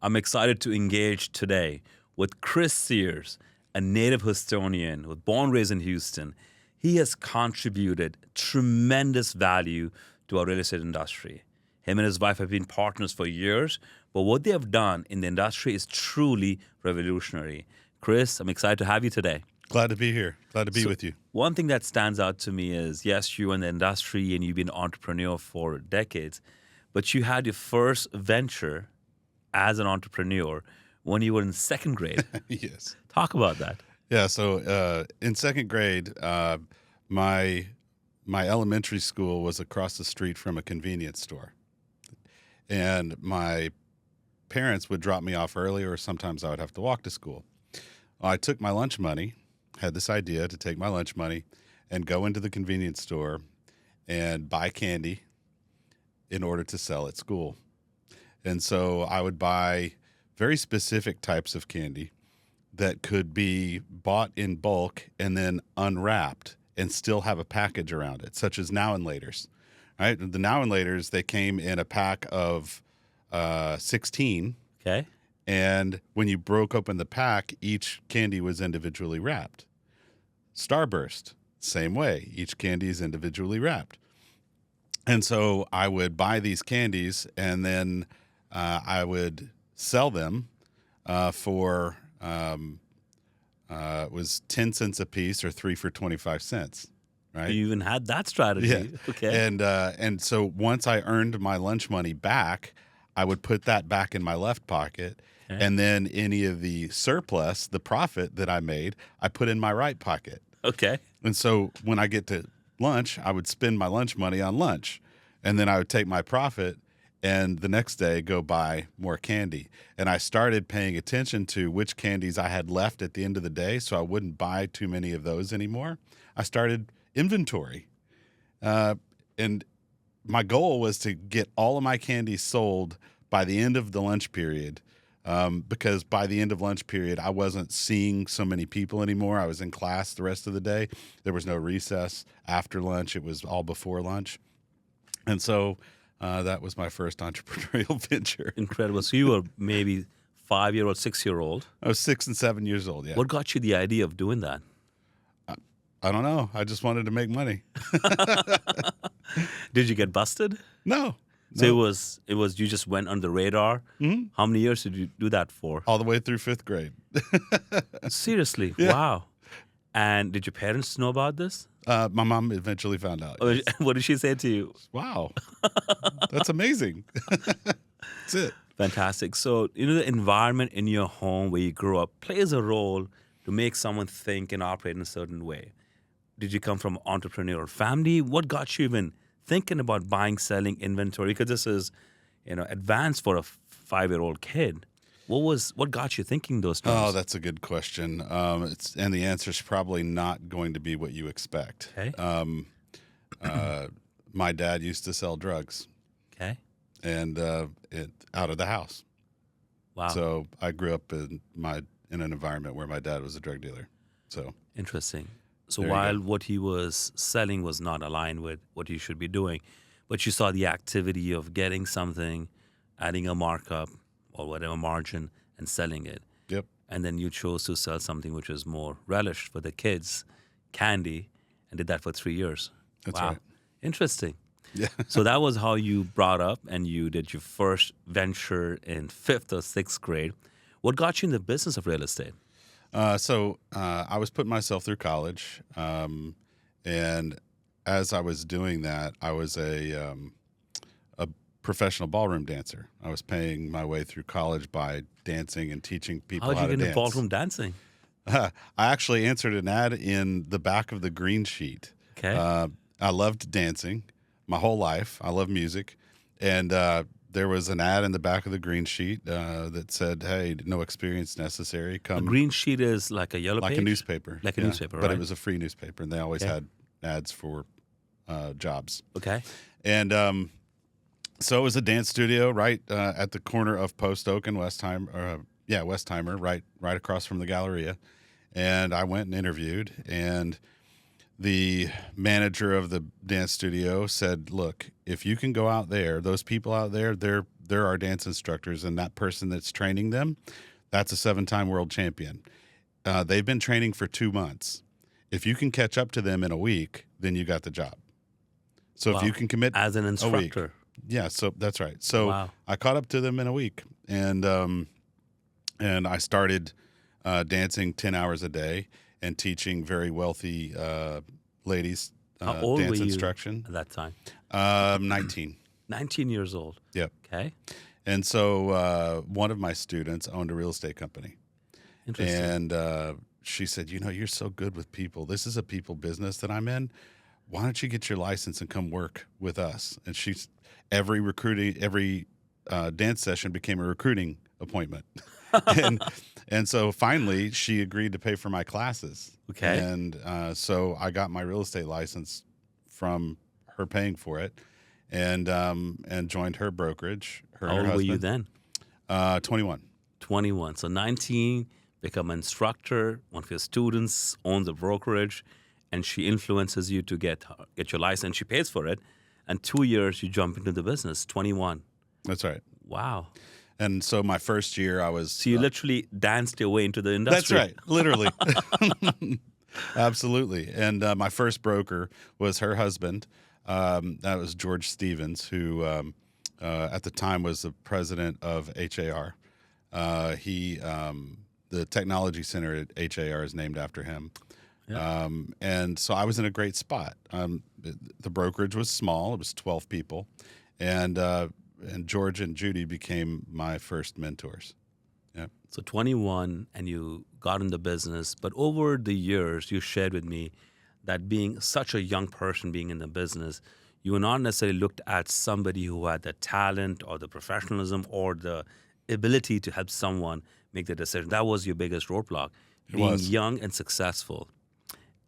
I'm excited to engage today with Chris Sears, a native Houstonian with born raised in Houston. He has contributed tremendous value to our real estate industry. Him and his wife have been partners for years, but what they have done in the industry is truly revolutionary. Chris, I'm excited to have you today. Glad to be here. Glad to be with you. One thing that stands out to me is, yes, you're in the industry and you've been an entrepreneur for decades, but you had your first venture as an entrepreneur when you were in second grade. Yes. Talk about that. Yeah. So in second grade, my elementary school was across the street from a convenience store, and my parents would drop me off early, or sometimes I would have to walk to school. I took my lunch money, had this idea to take my lunch money and go into the convenience store and buy candy in order to sell at school. And so I would buy very specific types of candy that could be bought in bulk and then unwrapped and still have a package around it, such as Now and Laters. Right? The Now and Laters, they came in a pack of 16. Okay. And when you broke open the pack, each candy was individually wrapped. Starburst, same way. Each candy is individually wrapped. And so I would buy these candies, and then I would sell them for it was 10 cents a piece, or 3 for 25 cents. Right? You even had that strategy. Yeah. Okay. And so once I earned my lunch money back, I would put that back in my left pocket. Okay. And then any of the surplus, the profit that I made, I put in my right pocket. Okay. And so when I get to lunch, I would spend my lunch money on lunch. And then I would take my profit and the next day go buy more candy. And I started paying attention to which candies I had left at the end of the day, so I wouldn't buy too many of those anymore. I started inventory. And my goal was to get all of my candy sold by the end of the lunch period, because by the end of lunch period, I wasn't seeing so many people anymore. I was in class the rest of the day. There was no recess after lunch. It was all before lunch. And so that was my first entrepreneurial venture. Incredible. So you were maybe 5-year-old, 6-year-old. I was 6 and 7 years old, yeah. What got you the idea of doing that? I don't know. I just wanted to make money. Did you get busted? No. So it was you just went under the radar. Mm-hmm. How many years did you do that for? All the way through 5th grade. Seriously? Yeah. Wow. And did your parents know about this? My mom eventually found out. Yes. What did she say to you? Wow. That's amazing. That's it. Fantastic. So, the environment in your home where you grew up plays a role to make someone think and operate in a certain way. Did you come from an entrepreneurial family? What got you even thinking about buying, selling inventory? Because this is, advanced for a 5-year-old kid. What got you thinking those terms? Oh, that's a good question. And the answer is probably not going to be what you expect. Okay. My dad used to sell drugs. Okay. And out of the house. Wow. So I grew up in an environment where my dad was a drug dealer. So interesting. So there you while go. what he was selling was not aligned with what he should be doing, but you saw the activity of getting something, adding a markup or whatever margin, and selling it. Yep. And then you chose to sell something which was more relished for the kids, candy, and did that for 3 years. That's wow. right. Interesting. Yeah. So that was how you brought up and you did your first venture in 5th or 6th grade. What got you in the business of real estate? So I was putting myself through college, and as I was doing that, I was a professional ballroom dancer. I was paying my way through college by dancing and teaching people How how did you to get into dance. ballroom dancing? I actually answered an ad in the back of the green sheet. Okay. I loved dancing my whole life. I love music, and there was an ad in the back of the green sheet that said, "Hey, no experience necessary. Come." A green sheet is like a yellow like page? a newspaper, Like a newspaper, But right? it was a free newspaper, and they always Okay. had ads for jobs. Okay. And so it was a dance studio right at the corner of Post Oak and Westheimer. Westheimer, right across from the Galleria. And I went and interviewed, and the manager of the dance studio said, "Look, if you can go out there, those people out there, they're our dance instructors, and that person that's training them, that's a 7-time world champion. They've been training for 2 months. If you can catch up to them in a week, then you got the job. So if Wow. you can commit As an a week, instructor. yeah. So that's right. So Wow. I caught up to them in a week, and I started dancing 10 hours a day and teaching very wealthy ladies How old were dance you instruction. at that time? 19. 19 years old. Yep. Okay. And so one of my students owned a real estate company. Interesting. And she said, you're so good with people. This is a people business that I'm in. Why don't you get your license and come work with us? And every dance session became a recruiting appointment. and and so finally she agreed to pay for my classes. Okay. And so I got my real estate license from her paying for it, and joined her brokerage. Her How and her old were you husband. then? 21. 21. So 19, become an instructor. One of your students owns a brokerage, and she influences you to get your license. She pays for it. And 2 years, you jump into the business. 21. That's right. Wow. And so my first year I was. So you literally danced your way into the industry. That's right, literally. Absolutely. And my first broker was her husband. That was George Stevens, who at the time was the president of HAR. The technology center at HAR is named after him. Yeah. And so I was in a great spot. The brokerage was small; it was 12 people, and George and Judy became my first mentors. Yeah. So 21, and you got in the business. But over the years, you shared with me that being such a young person being in the business, you were not necessarily looked at somebody who had the talent or the professionalism or the ability to help someone make the decision. That was your biggest roadblock, being was. young and successful.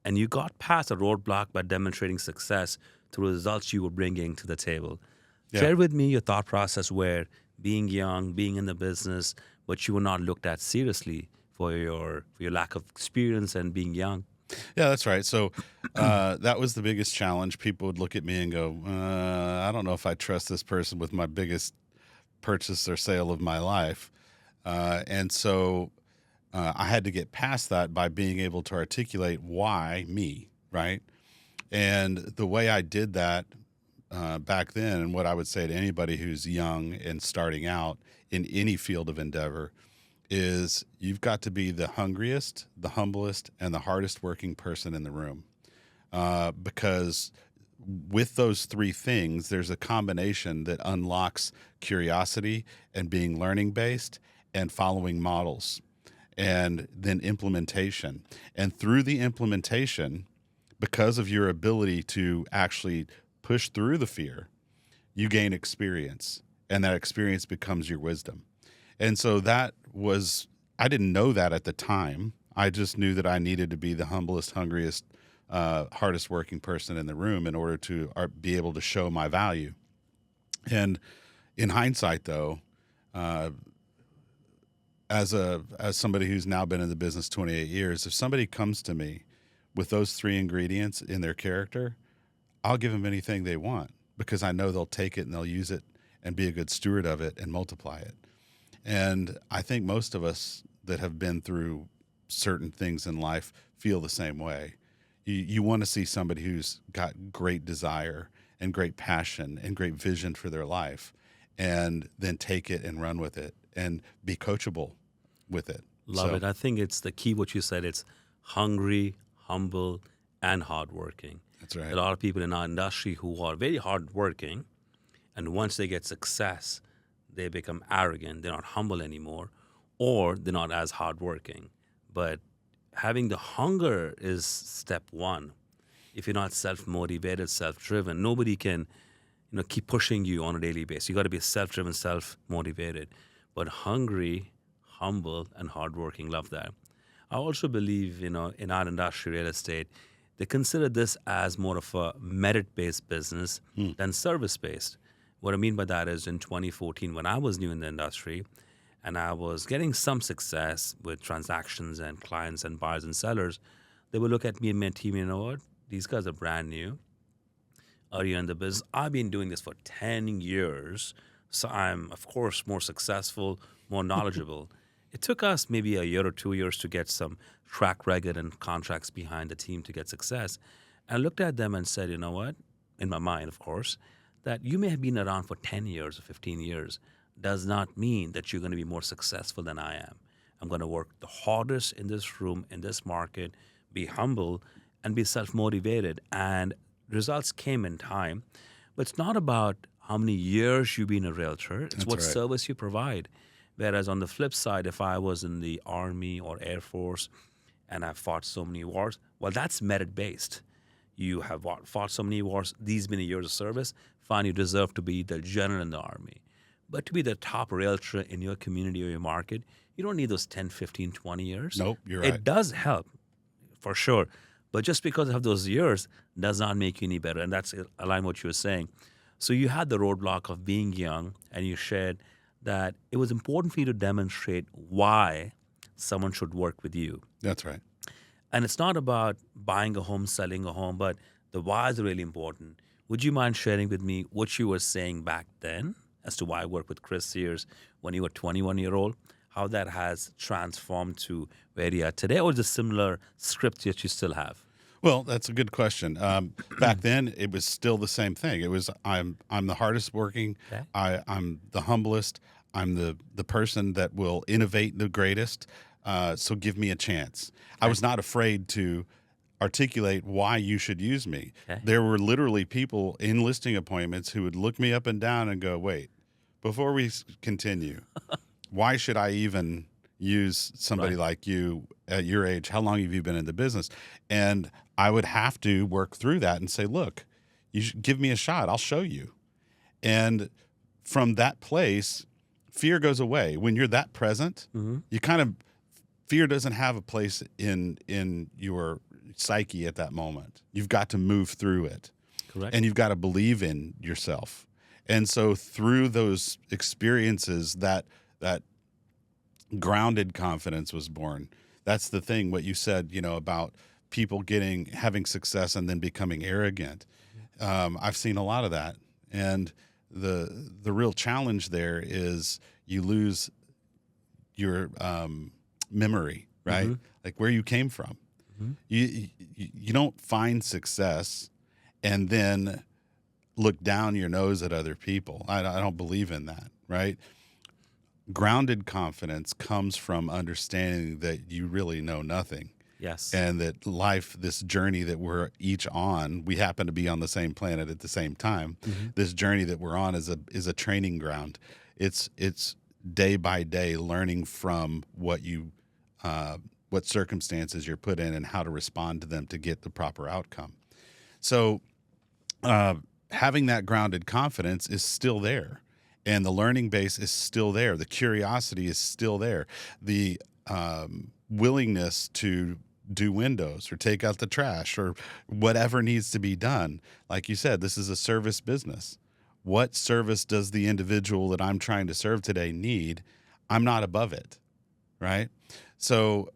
And you got past a roadblock by demonstrating success through the results you were bringing to the table. Yeah. Share with me your thought process where being young, being in the business, but you were not looked at seriously for your lack of experience and being young. Yeah, that's right. So that was the biggest challenge. People would look at me and go, I don't know if I trust this person with my biggest purchase or sale of my life. And so I had to get past that by being able to articulate why me, right? And the way I did that back then, and what I would say to anybody who's young and starting out in any field of endeavor, is you've got to be the hungriest, the humblest, and the hardest working person in the room. Because with those three things, there's a combination that unlocks curiosity and being learning based and following models, and then implementation. And through the implementation, because of your ability to actually push through the fear, you gain experience, and that experience becomes your wisdom. And so I didn't know that at the time. I just knew that I needed to be the humblest, hungriest, hardest working person in the room in order to be able to show my value. And in hindsight, though, as somebody who's now been in the business 28 years, if somebody comes to me with those three ingredients in their character, I'll give them anything they want, because I know they'll take it and they'll use it and be a good steward of it and multiply it. And I think most of us that have been through certain things in life feel the same way. You want to see somebody who's got great desire and great passion and great vision for their life, and then take it and run with it and be coachable with it. Love it. I think it's the key, what you said, it's hungry, humble, and hardworking. That's right. A lot of people in our industry who are very hardworking, and once they get success, they become arrogant. They're not humble anymore, or they're not as hardworking. But having the hunger is step one. If you're not self-motivated, self-driven, nobody can, keep pushing you on a daily basis. You got to be self-driven, self-motivated. But hungry, humble, and hardworking, love that. I also believe, in our industry, real estate, they consider this as more of a merit-based business than service-based. What I mean by that is in 2014, when I was new in the industry and I was getting some success with transactions and clients and buyers and sellers, they would look at me and my team, these guys are brand new. Earlier in the business, I've been doing this for 10 years. So I'm, of course, more successful, more knowledgeable. It took us maybe a year or 2 years to get some track record and contracts behind the team to get success. And I looked at them and said, you know what? In my mind, of course, that you may have been around for 10 years or 15 years does not mean that you're going to be more successful than I am. I'm going to work the hardest in this room, in this market, be humble, and be self motivated. And results came in time. But it's not about how many years you've been a realtor, it's That's what right. service you provide. Whereas on the flip side, if I was in the Army or Air Force and I've fought so many wars, well, that's merit based. You have fought so many wars, these many years of service, fine, you deserve to be the general in the Army. But to be the top realtor in your community or your market, you don't need those 10, 15, 20 years. Nope, you're It right. does help, for sure. But just because of those years does not make you any better. And that's aligned what you were saying. So you had the roadblock of being young, and you shared that it was important for you to demonstrate why someone should work with you. That's right. And it's not about buying a home, selling a home, but the why is really important. Would you mind sharing with me what you were saying back then as to why I worked with Chris Sears when you were 21-year-old? How that has transformed to where you are today, or the similar script that you still have? Well, that's a good question. Back then, it was still the same thing. It was I'm the hardest working. Okay. I'm the humblest. I'm the person that will innovate the greatest. So give me a chance. I was not afraid to articulate why you should use me. Okay. There were literally people in listing appointments who would look me up and down and go, "Wait, before we continue, why should I even use somebody Right. like you at your age? How long have you been in the business?" And I would have to work through that and say, "Look, you should give me a shot. I'll show you." And from that place, fear goes away. When you're that present, you kind of fear doesn't have a place in your psyche at that moment. You've got to move through it, Correct. and you've got to believe in yourself. And so through those experiences, that grounded confidence was born. That's the thing, what you said, about people having success and then becoming arrogant. I've seen a lot of that. And the real challenge there is you lose your memory, right? Like where you came from. You don't find success and then look down your nose at other people. I don't believe in that, right? Grounded confidence comes from understanding that you really know nothing. Yes. And that life, this journey that we're each on, we happen to be on the same planet at the same time. This journey that we're on is a training ground. It's day by day learning from what circumstances you're put in and how to respond to them to get the proper outcome. So having that grounded confidence is still there. And the learning base is still there. The curiosity is still there. The willingness to do windows or take out the trash or whatever needs to be done. Like you said, this is a service business. What service does the individual that I'm trying to serve today need? I'm not above it, right? So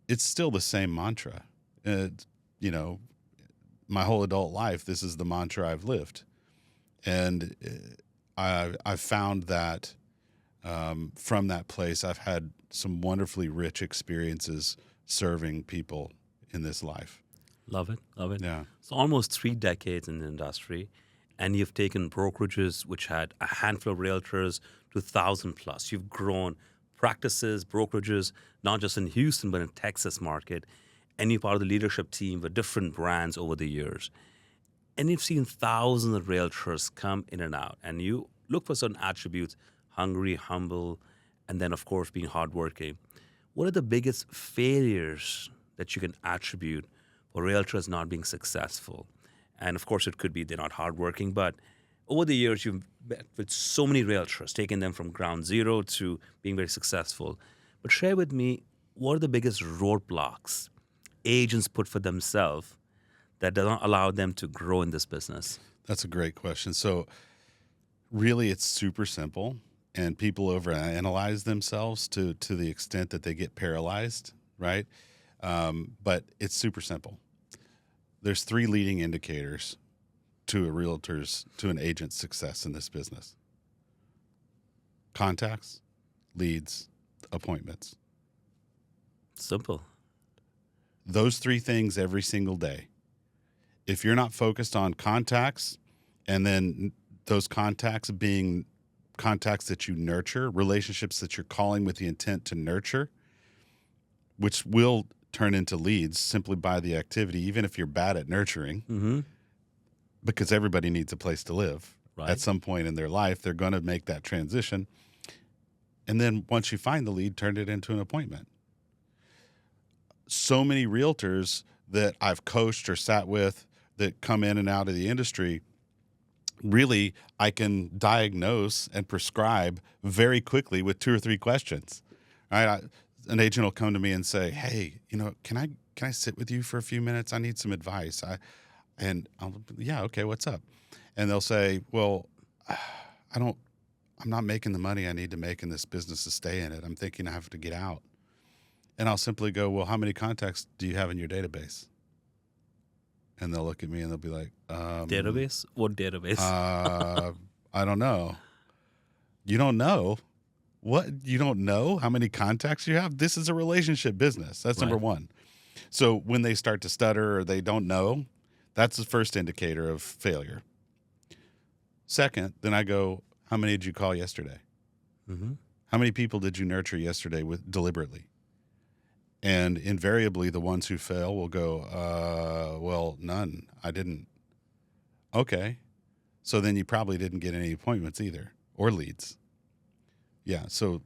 it's still the same mantra. My whole adult life, this is the mantra I've lived. And I've found that from that place, I've had some wonderfully rich experiences serving people in this life. Love it. Love it. Yeah. So almost 3 decades in the industry, and you've taken brokerages which had a handful of realtors to 1,000 plus. You've grown practices, brokerages, not just in Houston, but in Texas market. And you're part of the leadership team with different brands over the years. And you've seen thousands of realtors come in and out. And you look for certain attributes: hungry, humble, and then, of course, being hardworking. What are the biggest failures that you can attribute for realtors not being successful? And, of course, it could be they're not hardworking. But over the years, you've met with so many realtors, taking them from ground zero to being very successful. But share with me, what are the biggest roadblocks agents put for themselves that does not allow them to grow in this business? That's a great question. So really, it's super simple, and people overanalyze themselves to the extent that they get paralyzed, right? But it's super simple. there's three leading indicators to an agent's success in this business: contacts, leads, appointments. Simple. Those three things every single day. If you're not focused on contacts, and then those contacts being contacts that you nurture, relationships that you're calling with the intent to nurture, which will turn into leads simply by the activity, even if you're bad at nurturing, Mm-hmm. because everybody needs a place to live. Right. At some point in their life, they're going to make that transition. And then once you find the lead, turn it into an appointment. So many realtors that I've coached or sat with that come in and out of the industry, really, I can diagnose and prescribe very quickly with 2 or 3 questions. Right? An agent will come to me and say, "Hey, can I sit with you for a few minutes? I need some advice." Yeah, okay, what's up? And they'll say, "Well, I'm not making the money I need to make in this business to stay in it. I'm thinking I have to get out." And I'll simply go, "Well, how many contacts do you have in your database?" And they'll look at me and they'll be like, Database? What database? I don't know." You don't know? What? You don't know how many contacts you have? This is a relationship business. That's number Right. one. So when they start to stutter or they don't know, that's the first indicator of failure. Second, then I go, "How many did you call yesterday? Mm-hmm. How many people did you nurture yesterday with deliberately?" And invariably, the ones who fail will go, "Well, none. I didn't." Okay. So then you probably didn't get any appointments either, or leads. Yeah. So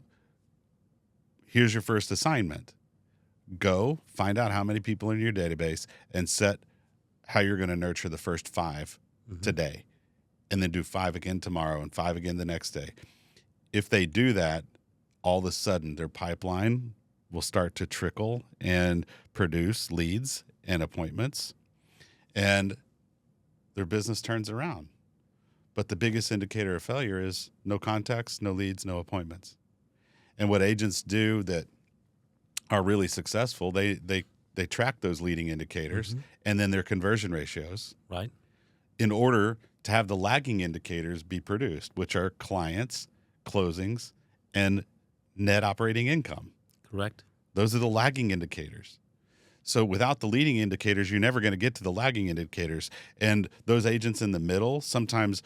here's your first assignment. Go find out how many people in your database and set how you're going to nurture the first 5 Mm-hmm. today, and then do 5 again tomorrow and 5 again the next day. If they do that, all of a sudden their pipeline will start to trickle and produce leads and appointments, and their business turns around. But the biggest indicator of failure is no contacts, no leads, no appointments. And what agents do that are really successful, they track those leading indicators Mm-hmm. and then their conversion ratios Right. in order to have the lagging indicators be produced, which are clients, closings, and net operating income. Correct. Those are the lagging indicators. So without the leading indicators, you're never going to get to the lagging indicators. And those agents in the middle sometimes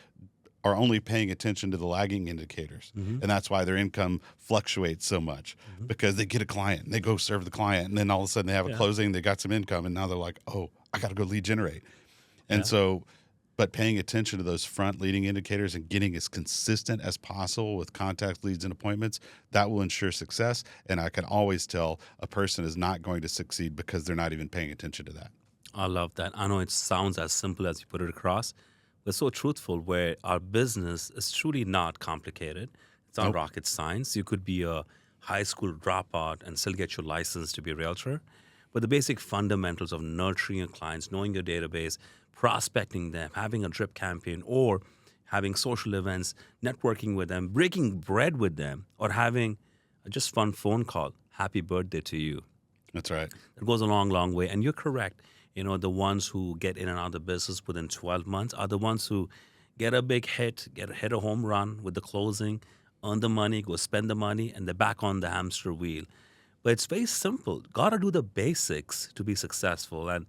are only paying attention to the lagging indicators. Mm-hmm. And that's why their income fluctuates so much, Mm-hmm. because they get a client and they go serve the client. And then all of a sudden they have a Yeah. closing, they got some income. And now they're like, "Oh, I got to go lead generate." And Yeah. so, but paying attention to those front leading indicators and getting as consistent as possible with contacts, leads, and appointments, that will ensure success. And I can always tell a person is not going to succeed because they're not even paying attention to that. I love that. I know it sounds as simple as you put it across, but so truthful, where our business is truly not complicated. It's not Nope. rocket science. You could be a high school dropout and still get your license to be a realtor. But the basic fundamentals of nurturing your clients, knowing your database, prospecting them, having a drip campaign, or having social events, networking with them, breaking bread with them, or having a just fun phone call, "Happy birthday to you." That's right. It goes a long, long way. And you're correct. The ones who get in and out of the business within 12 months are the ones who get a big hit, hit a home run with the closing, earn the money, go spend the money, and they're back on the hamster wheel. But it's very simple. Got to do the basics to be successful. And,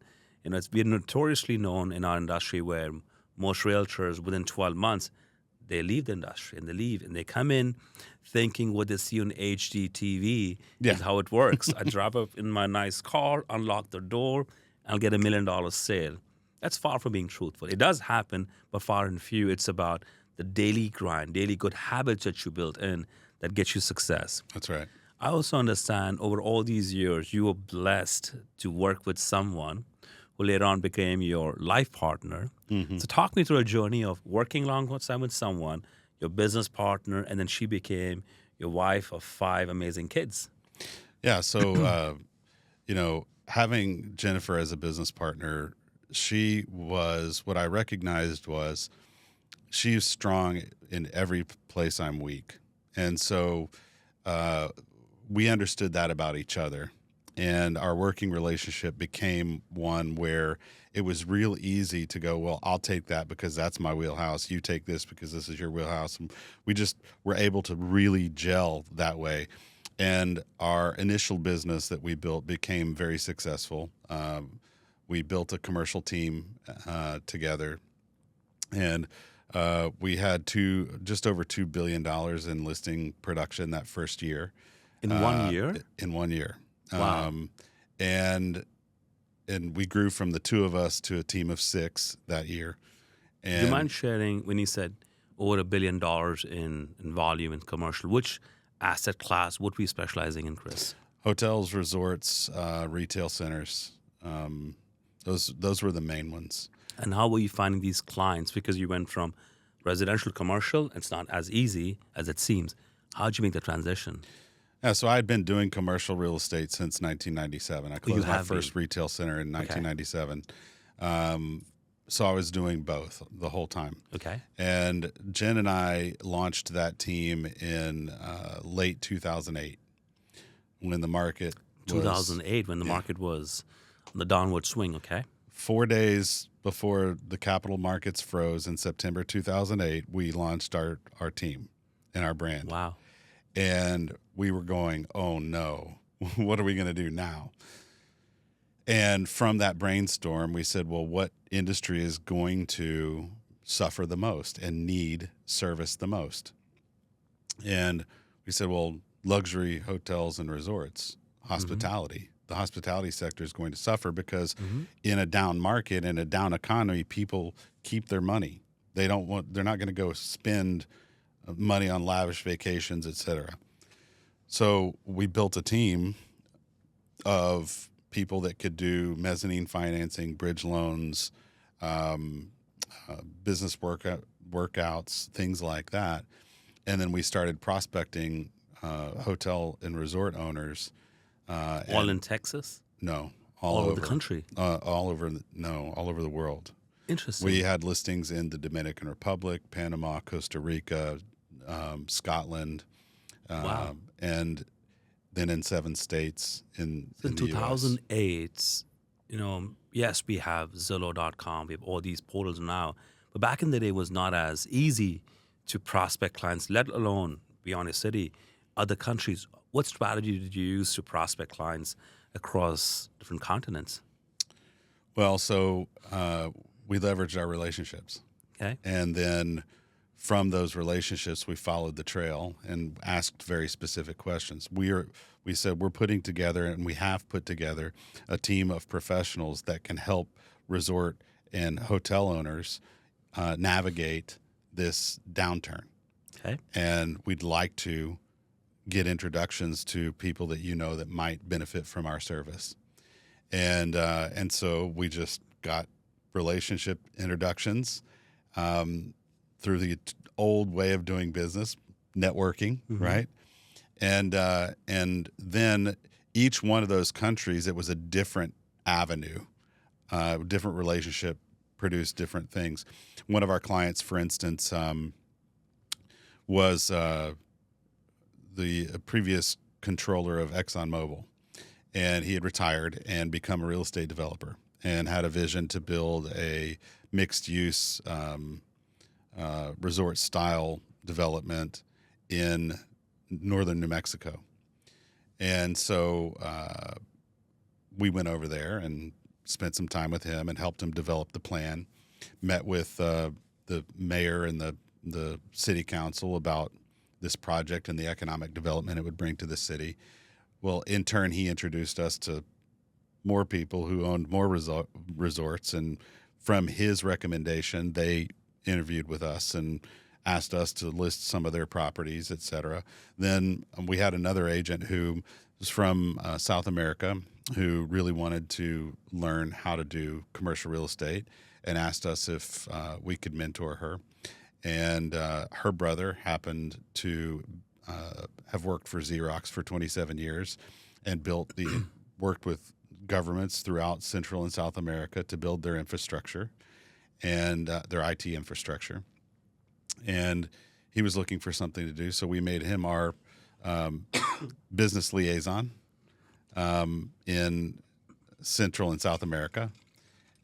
we're notoriously known in our industry where most realtors within 12 months, they leave the industry and they leave and they come in thinking what they see on HGTV Yeah. is how it works. I drive up in my nice car, unlock the door, I'll get $1 million sale. That's far from being truthful. It does happen, but far and few. It's about the daily grind, daily good habits that you build in that get you success. That's right. I also understand over all these years, you were blessed to work with someone who later on became your life partner. Mm-hmm. So talk me through a journey of working alongside with someone, your business partner, and then she became your wife of 5 amazing kids. Yeah. So, having Jennifer as a business partner, she was what I recognized was she's strong in every place I'm weak. And so we understood that about each other. And our working relationship became one where it was real easy to go, well, I'll take that because that's my wheelhouse. You take this because this is your wheelhouse. And we just were able to really gel that way. And our initial business that we built became very successful. We built a commercial team together, and we had just over $2 billion in listing production that first year. In 1 year? In 1 year. Wow. And we grew from the two of us to a team of 6 that year. And Do you mind sharing, when you said over $1 billion in volume in commercial, which asset class would we be specializing in, Chris? hotels, resorts, retail centers, those were the main ones. And how were you finding these clients? Because you went from residential to commercial, it's not as easy as it seems. How did you make the transition? Yeah, so I had been doing commercial real estate since 1997. I closed my first retail center in 1997. So I was doing both the whole time. Okay. And Jen and I launched that team in late 2008 when the market was... 2008, when the market was on the downward swing, okay? 4 days before the capital markets froze in September 2008, we launched our team and our brand. Wow. And we were going, oh no, what are we going to do now? And from that brainstorm, we said, well, what industry is going to suffer the most and need service the most? And we said, well, luxury hotels and resorts, hospitality. The hospitality sector is going to suffer because in a down market, in a down economy, people keep their money. They're not going to go spend money on lavish vacations, et cetera. So we built a team of people that could do mezzanine financing, bridge loans, business workouts, things like that. And then we started prospecting hotel and resort owners. All in Texas? No, all over the country. All over the world. Interesting. We had listings in the Dominican Republic, Panama, Costa Rica, Scotland, wow. And then in 7 states in in the 2008, yes, we have Zillow.com, we have all these portals now, but back in the day, it was not as easy to prospect clients, let alone beyond a city, other countries. What strategy did you use to prospect clients across different continents? Well, so we leveraged our relationships. Okay. And then from those relationships, we followed the trail and asked very specific questions. We said we're putting together, and we have put together, a team of professionals that can help resort and hotel owners navigate this downturn. Okay. And we'd like to get introductions to people that that might benefit from our service. And so we just got relationship introductions through the old way of doing business, networking, right? And then each one of those countries, it was a different avenue, different relationship, produced different things. One of our clients, for instance, was the previous controller of ExxonMobil, and he had retired and become a real estate developer and had a vision to build a mixed-use resort-style development in northern New Mexico. And so we went over there and spent some time with him and helped him develop the plan, met with the mayor and the city council about this project and the economic development it would bring to the city. Well, in turn, he introduced us to more people who owned more resorts, and from his recommendation, they interviewed with us and asked us to list some of their properties, et cetera. Then we had another agent who was from South America who really wanted to learn how to do commercial real estate and asked us if we could mentor her. And her brother happened to have worked for Xerox for 27 years and worked with governments throughout Central and South America to build their infrastructure and their IT infrastructure. And he was looking for something to do, so we made him our business liaison. in Central and South America,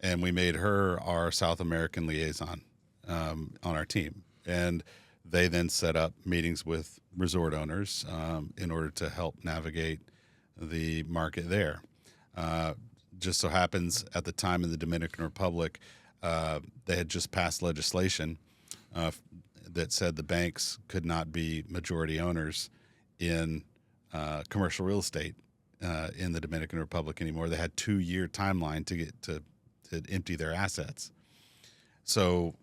and we made her our South American liaison on our team. And they then set up meetings with resort owners in order to help navigate the market there. Just so happens at the time in the Dominican Republic, they had just passed legislation that said the banks could not be majority owners in commercial real estate in the Dominican Republic anymore. They had 2-year timeline to get to empty their assets. So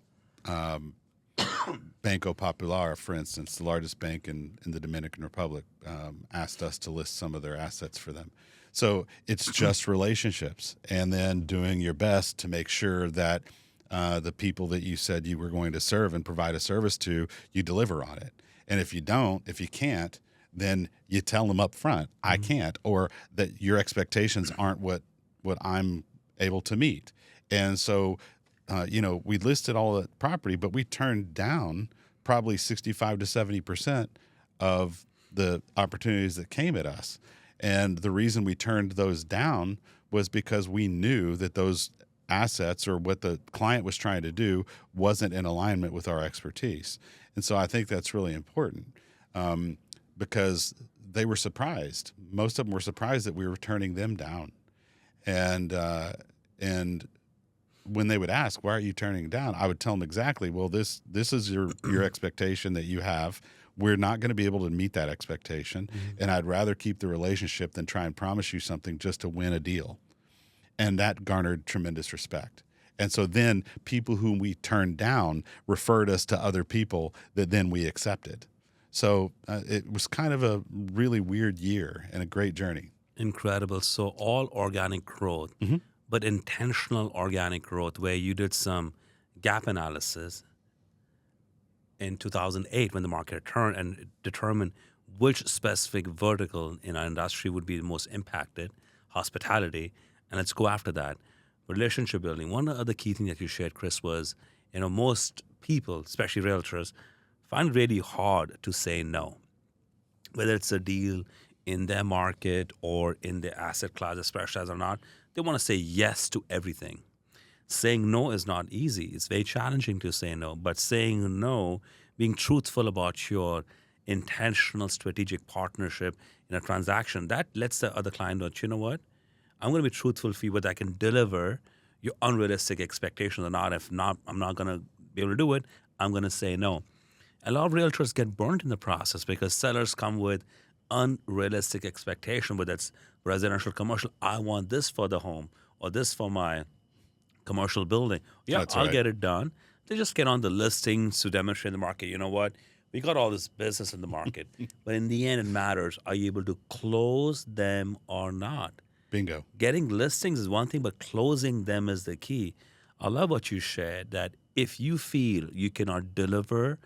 Banco Popular, for instance, the largest bank in the Dominican Republic, asked us to list some of their assets for them. So it's just relationships, and then doing your best to make sure that the people that you said you were going to serve and provide a service to, you deliver on it. And if you don't, if you can't, then you tell them up front, I can't, or that your expectations aren't what I'm able to meet. And so, we listed all the property, but we turned down probably 65 to 70% of the opportunities that came at us. And the reason we turned those down was because we knew that those assets or what the client was trying to do wasn't in alignment with our expertise. And so I think that's really important because they were surprised. Most of them were surprised that we were turning them down. And when they would ask, why are you turning down? I would tell them exactly, well, this is your expectation that you have. We're not going to be able to meet that expectation. And I'd rather keep the relationship than try and promise you something just to win a deal. And that garnered tremendous respect. And so then people whom we turned down referred us to other people that then we accepted. So it was kind of a really weird year and a great journey. Incredible. So all organic growth, but intentional organic growth, where you did some gap analysis in 2008 when the market turned and determined which specific vertical in our industry would be the most impacted, hospitality, and let's go after that. Relationship building. One of the key things that you shared, Chris, was, most people, especially realtors, find it really hard to say no, whether it's a deal in their market or in the asset class, specialized or not. They want to say yes to everything. Saying no is not easy. It's very challenging to say no, but saying no, being truthful about your intentional strategic partnership in a transaction, that lets the other client know, you know what? I'm going to be truthful for you, whether I can deliver your unrealistic expectations or not. If not, I'm not going to be able to do it. I'm going to say no. A lot of realtors get burnt in the process because sellers come with unrealistic expectation, whether it's residential, commercial. I want this for the home or this for my commercial building. Yeah, That's I'll right. get it done. They just get on the listings to demonstrate in the market. You know what? We got all this business in the market. But in the end, it matters. Are you able to close them or not? Bingo. Getting listings is one thing, but closing them is the key. I love what you shared, that if you feel you cannot deliver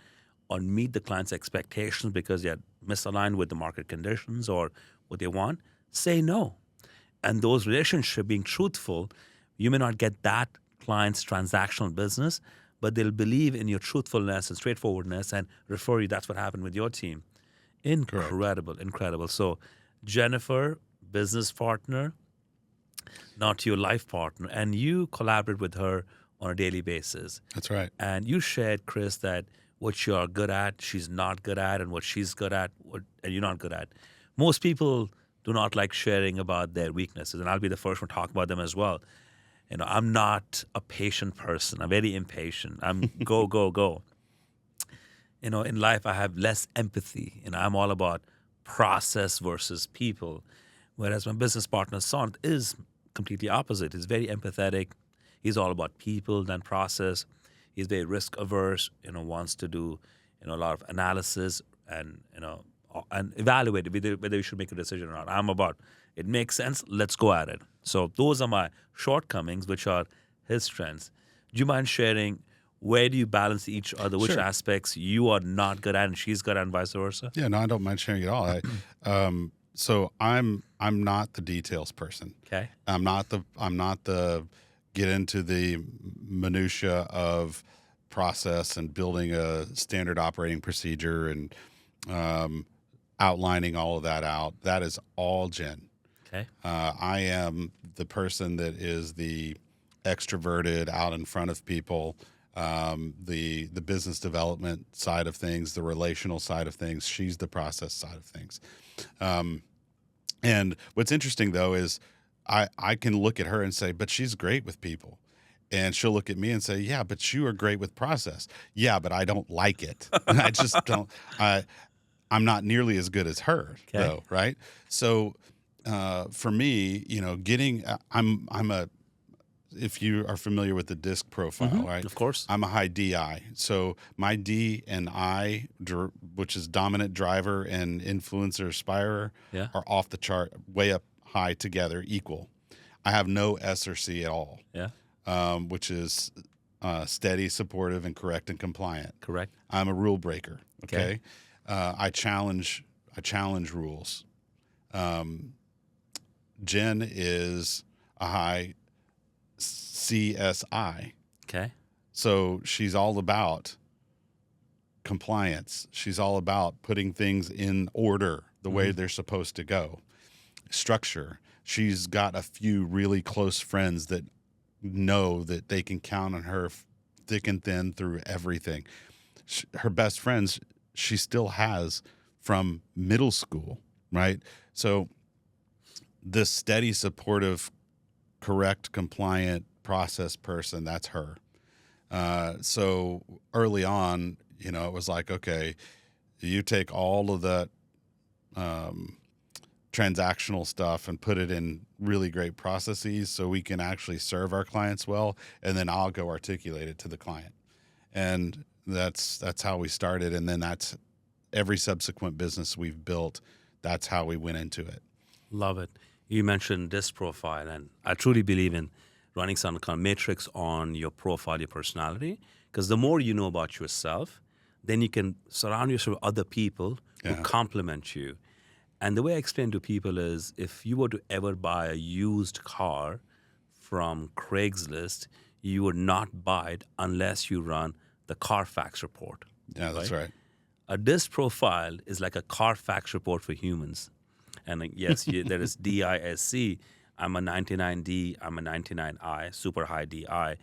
or meet the client's expectations because they're misaligned with the market conditions or what they want, say no. And those relationships, being truthful, you may not get that client's transactional business, but they'll believe in your truthfulness and straightforwardness and refer you. That's what happened with your team. Incredible, incredible. So Jennifer, business partner, not your life partner, and you collaborate with her on a daily basis. That's right. And you shared, Chris, that what you're good at, she's not good at, and what she's good at, and you're not good at. Most people do not like sharing about their weaknesses, and I'll be the first one to talk about them as well. I'm not a patient person. I'm very impatient. I'm go, go, go. In life, I have less empathy. I'm all about process versus people. Whereas my business partner, Son, is completely opposite. He's very empathetic. He's all about people than process. He's very risk averse, wants to do, a lot of analysis and evaluate whether you should make a decision or not. I'm about, it makes sense, let's go at it. So those are my shortcomings, which are his strengths. Do you mind sharing, where do you balance each other? Which Sure. aspects you are not good at and she's good at, and vice versa? Yeah, no, I don't mind sharing at all. So I'm not the details person. Okay. I'm not the get into the minutia of process and building a standard operating procedure and outlining all of that out. That is all Jen. Okay. I am the person that is the extroverted, out in front of people, the business development side of things, the relational side of things. She's the process side of things. And what's interesting though is I can look at her and say, but she's great with people. And she'll look at me and say, yeah, but you are great with process. Yeah, but I don't like it. I just don't. I'm not nearly as good as her, Okay. though, right? So for me, getting I'm a if you are familiar with the disc profile, right? Of course. I'm a high DI. So my D and I, which is dominant driver and influencer aspirer, Yeah. are off the chart, way up high together, equal. I have no S or C at all, Yeah. which is steady, supportive, and correct and compliant. Correct. I'm a rule breaker. Okay. Okay. I challenge rules. Jen is a high CSI. Okay. So she's all about compliance. She's all about putting things in order the way they're supposed to go. Structure. She's got a few really close friends that know that they can count on her thick and thin through everything. Her best friends, she still has from middle school, right? So this steady, supportive, correct, compliant process person, that's her. So early on, it was like, okay, you take all of that transactional stuff and put it in really great processes so we can actually serve our clients well, and then I'll go articulate it to the client. And that's how we started, and then that's every subsequent business we've built, that's how we went into it. Love it. You mentioned this profile, and I truly believe in running some kind of matrix on your profile, your personality, because the more you know about yourself, then you can surround yourself with other people who complement you. And the way I explain to people is, if you were to ever buy a used car from Craigslist, you would not buy it unless you run the Carfax report. Yeah, that's right. A DISC profile is like a Carfax report for humans. And yes, there is DISC. I'm a 99D, I'm a 99I, super high DI,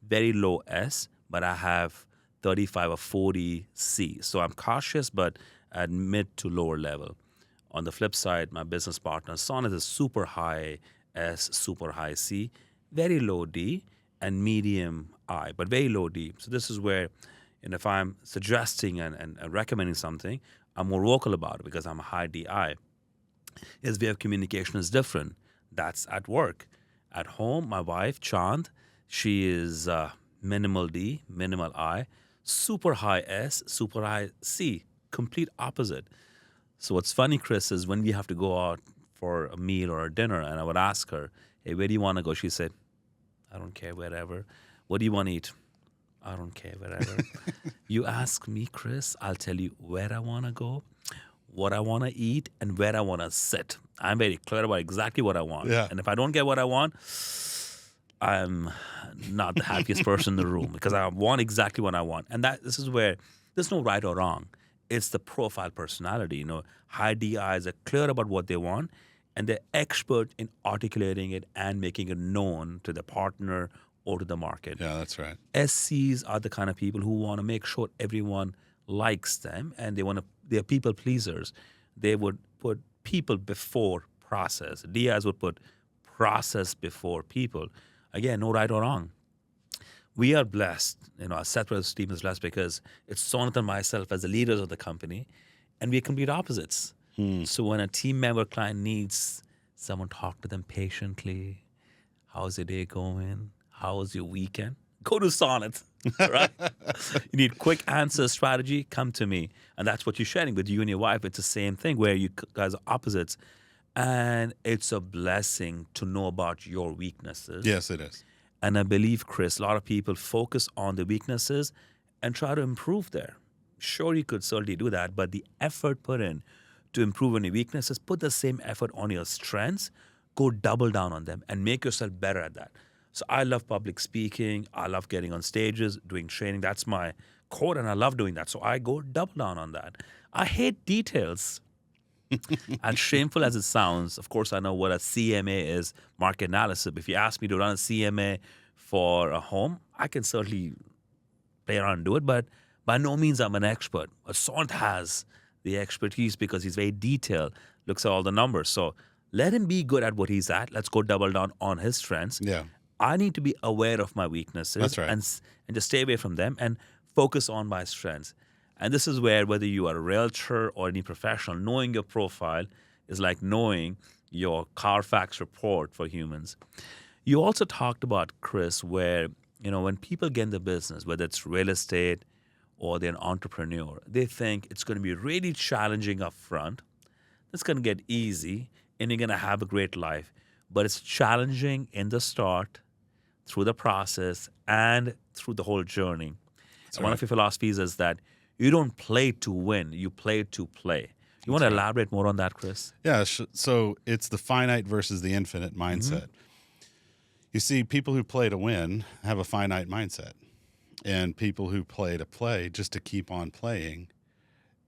very low S, but I have 35 or 40 C. So I'm cautious, but at mid to lower level. On the flip side, my business partner, Son, is a super high S, super high C, very low D, and medium I, but very low D. So this is where, and if I'm suggesting and recommending something, I'm more vocal about it because I'm a high DI. His way of communication is different. That's at work. At home, my wife, Chand, she is minimal D, minimal I, super high S, super high C, complete opposite. So what's funny, Chris, is when we have to go out for a meal or a dinner, and I would ask her, hey, where do you want to go? She said, I don't care, wherever. What do you want to eat? I don't care, wherever. You ask me, Chris, I'll tell you where I want to go, what I want to eat, and where I want to sit. I'm very clear about exactly what I want. Yeah. And if I don't get what I want, I'm not the happiest person in the room because I want exactly what I want. And this is where there's no right or wrong. It's the profile personality. High DIs are clear about what they want, and they're expert in articulating it and making it known to the partner or to the market. Yeah, that's right. SCs are the kind of people who want to make sure everyone likes them, and they're people pleasers. They would put people before process. DIs would put process before people. Again, no right or wrong. We are blessed. Our Seth Brothers team is blessed because it's Sonat and myself as the leaders of the company, and we're complete opposites. So when a team member client needs someone, talk to them patiently. How's your day going? How was your weekend? Go to Sonnet, right? You need quick answer strategy, come to me. And that's what you're sharing with you and your wife. It's the same thing where you guys are opposites. And it's a blessing to know about your weaknesses. Yes, it is. And I believe, Chris, a lot of people focus on the weaknesses and try to improve there. Sure, you could certainly do that, but the effort put in to improve on your weaknesses, put the same effort on your strengths, go double down on them and make yourself better at that. So I love public speaking. I love getting on stages, doing training. That's my core, and I love doing that. So I go double down on that. I hate details. And shameful as it sounds, of course, I know what a CMA is, market analysis. If you ask me to run a CMA for a home, I can certainly play around and do it, but by no means I'm an expert. Asant has the expertise because he's very detailed, looks at all the numbers. So let him be good at what he's at. Let's go double down on his strengths. Yeah, I need to be aware of my weaknesses that's right. and just stay away from them and focus on my strengths. And this is where, whether you are a realtor or any professional, knowing your profile is like knowing your Carfax report for humans. You also talked about, Chris, where, when people get in the business, whether it's real estate or they're an entrepreneur, they think it's going to be really challenging up front. It's going to get easy and you're going to have a great life. But it's challenging in the start, through the process, and through the whole journey. And one of your philosophies is that you don't play to win, you play to play. You want to elaborate more on that, Chris? Yeah, so it's the finite versus the infinite mindset. You see, people who play to win have a finite mindset. And people who play to play, just to keep on playing,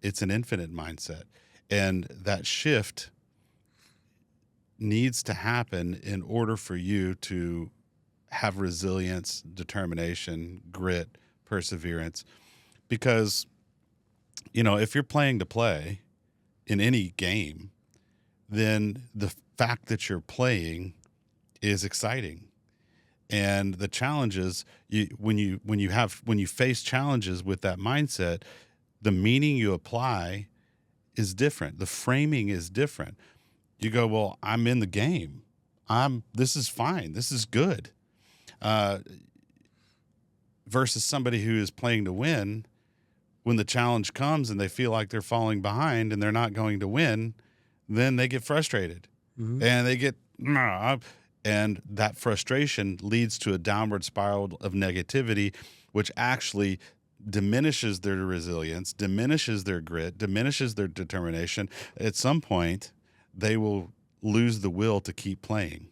it's an infinite mindset. And that shift needs to happen in order for you to have resilience, determination, grit, perseverance. Because, if you're playing to play in any game, then the fact that you're playing is exciting. And the challenges, when you face challenges with that mindset, the meaning you apply is different. The framing is different. You go, well, I'm in the game. This is fine. This is good. Versus somebody who is playing to win, when the challenge comes and they feel like they're falling behind and they're not going to win, then they get frustrated and they get, and that frustration leads to a downward spiral of negativity, which actually diminishes their resilience, diminishes their grit, diminishes their determination. At some point, they will lose the will to keep playing,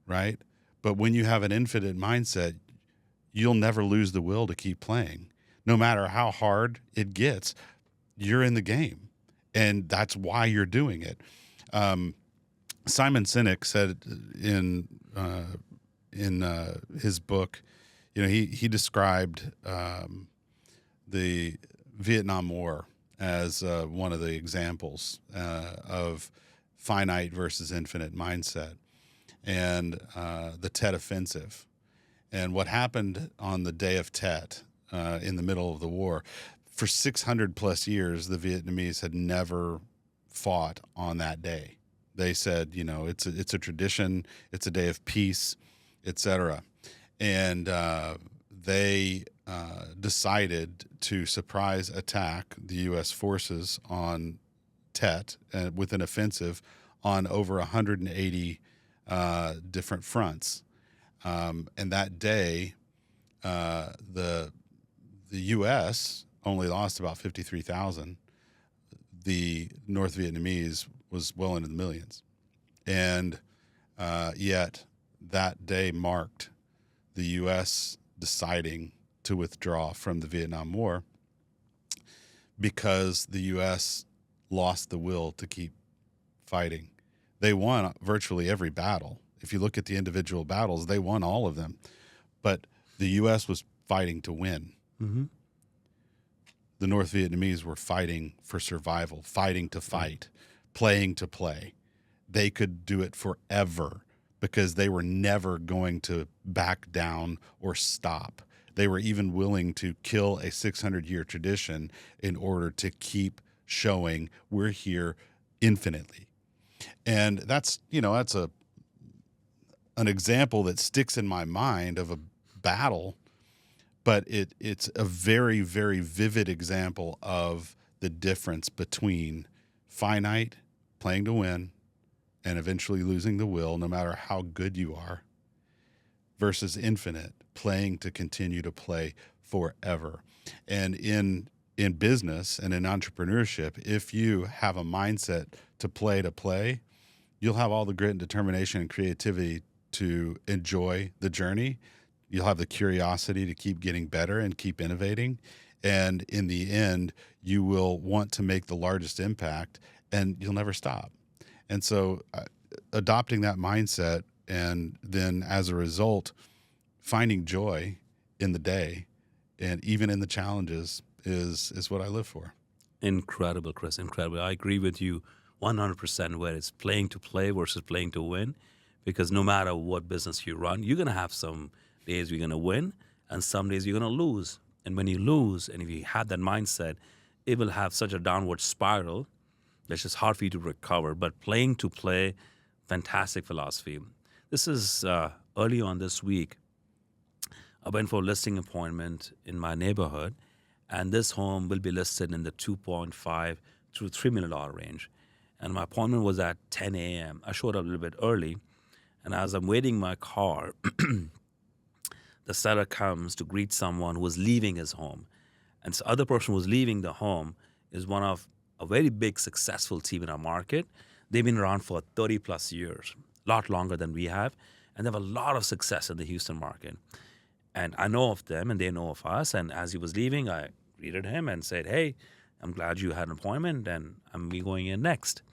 right? But when you have an infinite mindset, you'll never lose the will to keep playing. No matter how hard it gets, you're in the game, and that's why you're doing it. Simon Sinek said in his book, he described the Vietnam War as one of the examples of finite versus infinite mindset, and the Tet Offensive. And what happened on the day of Tet in the middle of the war, for 600 plus years, the Vietnamese had never fought on that day. They said, it's a tradition, it's a day of peace, etc. And they decided to surprise attack the U.S. forces on Tet with an offensive on over 180 different fronts. And that day, the U.S. only lost about 53,000. The North Vietnamese was well into the millions. And yet that day marked the U.S. deciding to withdraw from the Vietnam War because the U.S. lost the will to keep fighting. They won virtually every battle. If you look at the individual battles, they won all of them. But the U.S. was fighting to win. The North Vietnamese were fighting for survival, fighting to fight, playing to play. They could do it forever because they were never going to back down or stop. They were even willing to kill a 600-year tradition in order to keep showing we're here infinitely. And that's an example that sticks in my mind of a battle, but it's a very, very vivid example of the difference between finite, playing to win, and eventually losing the will, no matter how good you are, versus infinite, playing to continue to play forever. And in business and in entrepreneurship, if you have a mindset to play, you'll have all the grit and determination and creativity to enjoy the journey. You'll have the curiosity to keep getting better and keep innovating. And in the end, you will want to make the largest impact and you'll never stop. And so adopting that mindset, and then as a result, finding joy in the day and even in the challenges is what I live for. Incredible, Chris. Incredible. I agree with you 100% where it's playing to play versus playing to win. Because no matter what business you run, you're going to have some days you're going to win and some days you're going to lose. And when you lose, and if you have that mindset, it will have such a downward spiral that's just hard for you to recover. But playing to play, fantastic philosophy. This is early on this week. I went for a listing appointment in my neighborhood, and this home will be listed in the $2.5 to $3 million range. And my appointment was at 10 a.m. I showed up a little bit early, and as I'm waiting my car, the seller comes to greet someone who was leaving his home. And this other person who was leaving the home is one of a very big successful team in our market. They've been around for 30 plus years, a lot longer than we have, and they have a lot of success in the Houston market. And I know of them and they know of us. And as he was leaving, I greeted him and said, "Hey, I'm glad you had an appointment and I'm going in next."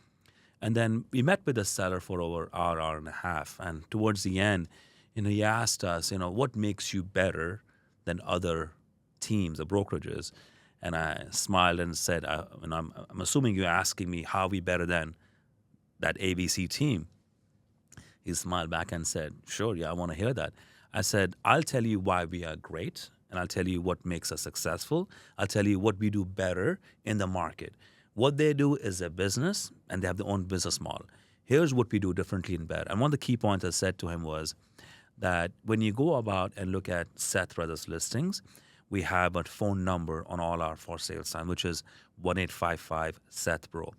And then we met with the seller for over an hour and a half. And towards the end, he asked us, what makes you better than other teams or brokerages? And I smiled and said, I'm assuming you're asking me how we better than that ABC team. He smiled back and said, "Sure, yeah, I want to hear that." I said, "I'll tell you why we are great, and I'll tell you what makes us successful. I'll tell you what we do better in the market. What they do is a business, and they have their own business model. Here's what we do differently and better." And one of the key points I said to him was that when you go about and look at Seth Brothers listings, we have a phone number on all our for sale sign, which is 1-855-SETH-BRO.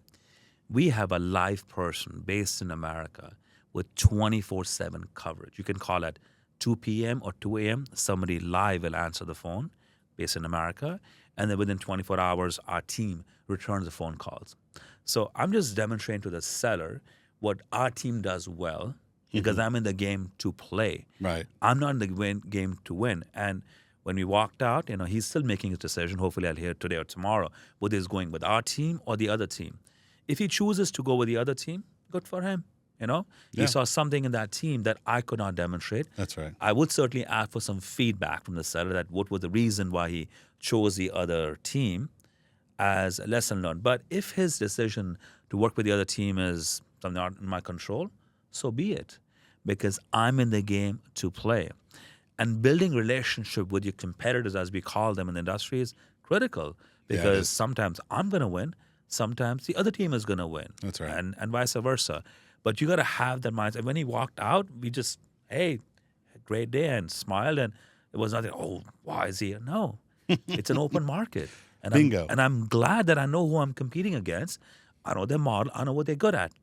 We have a live person based in America with 24/7 coverage. You can call at 2 p.m. or 2 a.m. Somebody live will answer the phone based in America. And then within 24 hours, our team returns the phone calls. So I'm just demonstrating to the seller what our team does well because I'm in the game to play. Right. I'm not in the game to win. And when we walked out, he's still making his decision. Hopefully I'll hear today or tomorrow whether he's going with our team or the other team. If he chooses to go with the other team, good for him. He saw something in that team that I could not demonstrate. That's right. I would certainly ask for some feedback from the seller that what was the reason why he chose the other team as a lesson learned. But if his decision to work with the other team is something not in my control, so be it, because I'm in the game to play. And building relationship with your competitors, as we call them in the industry, is critical because sometimes I'm going to win, sometimes the other team is going to win. That's right. And vice versa. But you got to have that mindset. When he walked out, we just, "Hey, great day," and smiled. And it was nothing, "Oh, why is he here?" No, it's an open market. And Bingo. I'm glad that I know who I'm competing against. I know their model. I know what they're good at.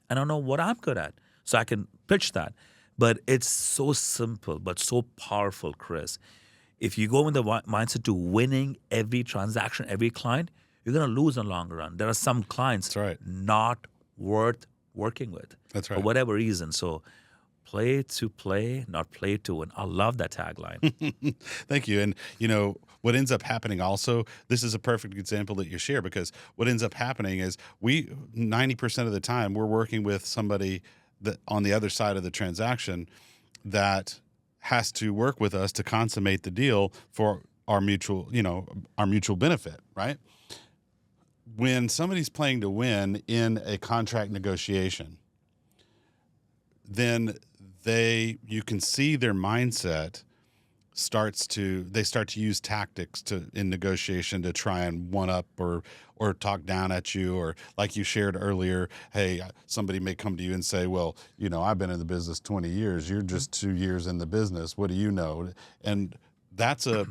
And I know what I'm good at. So I can pitch that. But it's so simple, but so powerful, Chris. If you go in the mindset to winning every transaction, every client, you're going to lose in the long run. There are some clients That's right. not worth working with. That's right. For whatever reason. So play to play, not play to win. I love that tagline. Thank you. And, what ends up happening also, this is a perfect example that you share, because what ends up happening is 90% of the time, we're working with somebody that on the other side of the transaction that has to work with us to consummate the deal for our mutual benefit, right? When somebody's playing to win in a contract negotiation, then you can see their mindset they start to use tactics in negotiation to try and one up or talk down at you, or like you shared earlier, hey, somebody may come to you and say, "Well, I've been in the business 20 years. You're just 2 years in the business. What do you know?" And that's a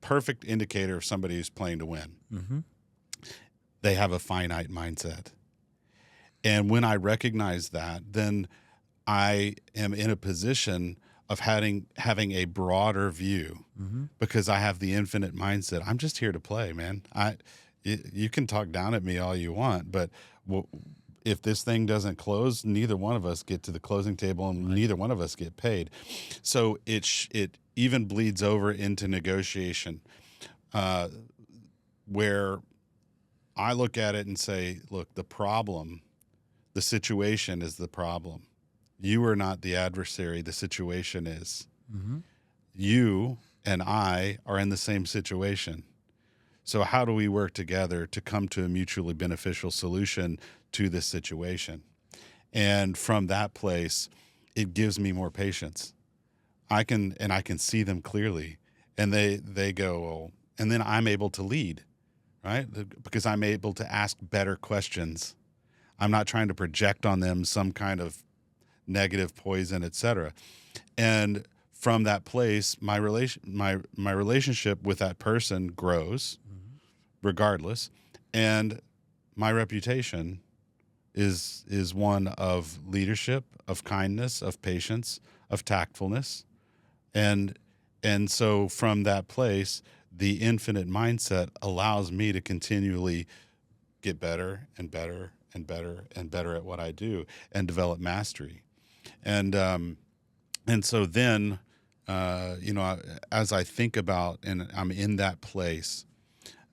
perfect indicator of somebody who's playing to win. Mm-hmm. They have a finite mindset. And when I recognize that, then I am in a position of having a broader view, because I have the infinite mindset. I'm just here to play, man. You can talk down at me all you want, but if this thing doesn't close, neither one of us get to the closing table, and neither one of us get paid. So it even bleeds over into negotiation, where I look at it and say, look, the situation is the problem. You are not the adversary. The situation is. Mm-hmm. You and I are in the same situation. So how do we work together to come to a mutually beneficial solution to this situation? And from that place, it gives me more patience. I can see them clearly, and they go, well, and then I'm able to lead, right? Because I'm able to ask better questions. I'm not trying to project on them some kind of negative poison, etc. And from that place, my relationship with that person grows, regardless, and my reputation is one of leadership, of kindness, of patience, of tactfulness, and so from that place, the infinite mindset allows me to continually get better and better and better and better at what I do and develop mastery. And so then, as I think about and I'm in that place,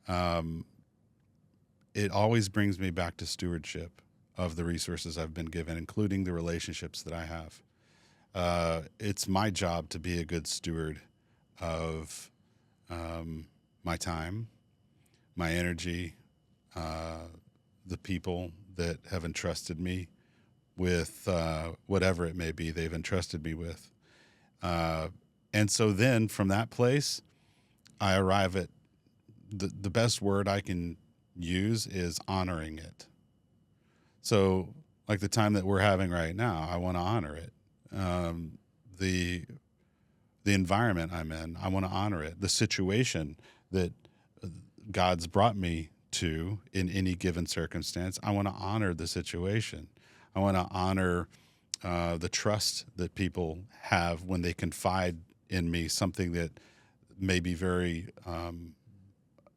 it always brings me back to stewardship of the resources I've been given, including the relationships that I have. It's my job to be a good steward of my time, my energy, the people that have entrusted me with whatever it may be they've entrusted me with. And so then from that place, I arrive at the best word I can use is honoring it. So like the time that we're having right now, I want to honor it. The environment I'm in, I want to honor it. The situation that God's brought me to in any given circumstance, I want to honor the situation. I want to honor the trust that people have when they confide in me something that may be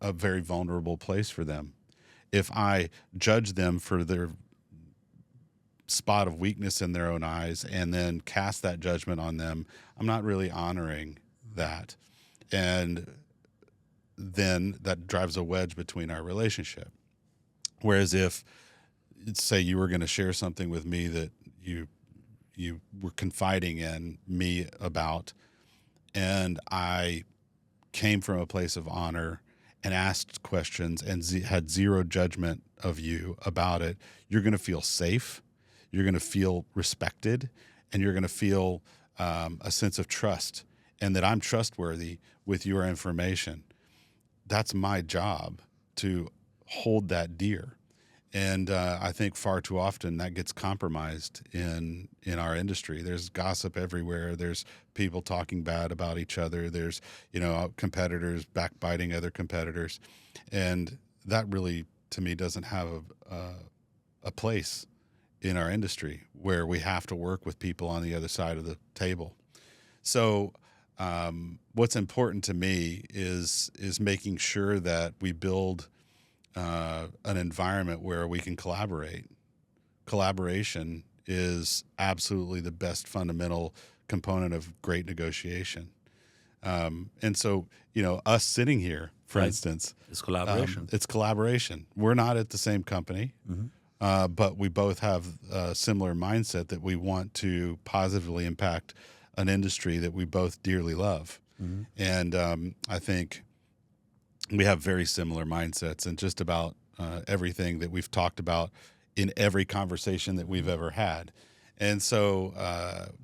a very vulnerable place for them. If I judge them for their spot of weakness in their own eyes and then cast that judgment on them, I'm not really honoring that. And then that drives a wedge between our relationship. Whereas if, say, you were going to share something with me that you were confiding in me about, and I came from a place of honor and asked questions and had zero judgment of you about it, you're going to feel safe. You're going to feel respected, and you're going to feel a sense of trust and that I'm trustworthy with your information. That's my job, to hold that dear. And I think far too often that gets compromised in our industry. There's gossip everywhere. There's people talking bad about each other. There's, competitors backbiting other competitors. And that really, to me, doesn't have a place in our industry where we have to work with people on the other side of the table. So what's important to me is making sure that we build an environment where we can collaborate. Collaboration is absolutely the best fundamental component of great negotiation. And so, us sitting here, for instance, it's collaboration. It's collaboration. We're not at the same company. Mm-hmm. But we both have a similar mindset that we want to positively impact an industry that we both dearly love. Mm-hmm. And I think we have very similar mindsets in just about everything that we've talked about in every conversation that we've ever had. And so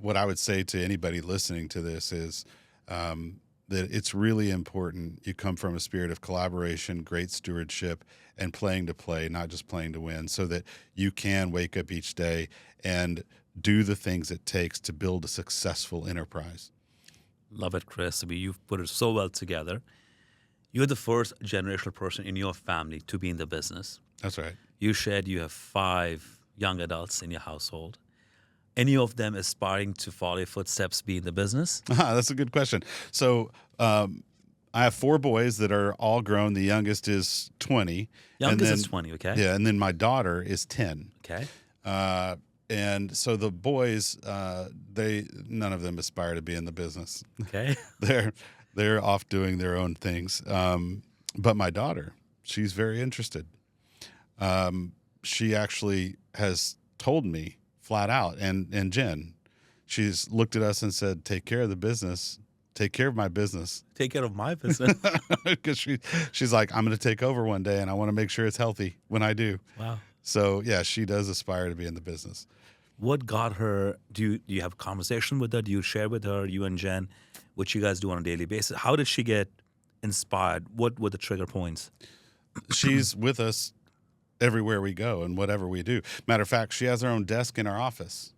what I would say to anybody listening to this is that it's really important you come from a spirit of collaboration, great stewardship, and playing to play, not just playing to win, so that you can wake up each day and do the things it takes to build a successful enterprise. Love it, Chris. You've put it so well together. You're the first generational person in your family to be in the business. That's right. You shared you have 5 young adults in your household. Any of them aspiring to follow your footsteps, be in the business? That's a good question. So I have 4 boys that are all grown. The youngest is 20. Youngest is 20, okay. Yeah, and then my daughter is 10. Okay. And so the boys, none of them aspire to be in the business. Okay. They're off doing their own things. But my daughter, she's very interested. She actually has told me flat out, and Jen, she's looked at us and said, "Take care of the business. Take care of my business." Take care of my business. Because she's like, "I'm going to take over one day, and I want to make sure it's healthy when I do." Wow. So yeah, she does aspire to be in the business. What got her? Do you have a conversation with her? Do you share with her, you and Jen, what you guys do on a daily basis? How did she get inspired? What were the trigger points? She's with us everywhere we go and whatever we do. Matter of fact, she has her own desk in our office.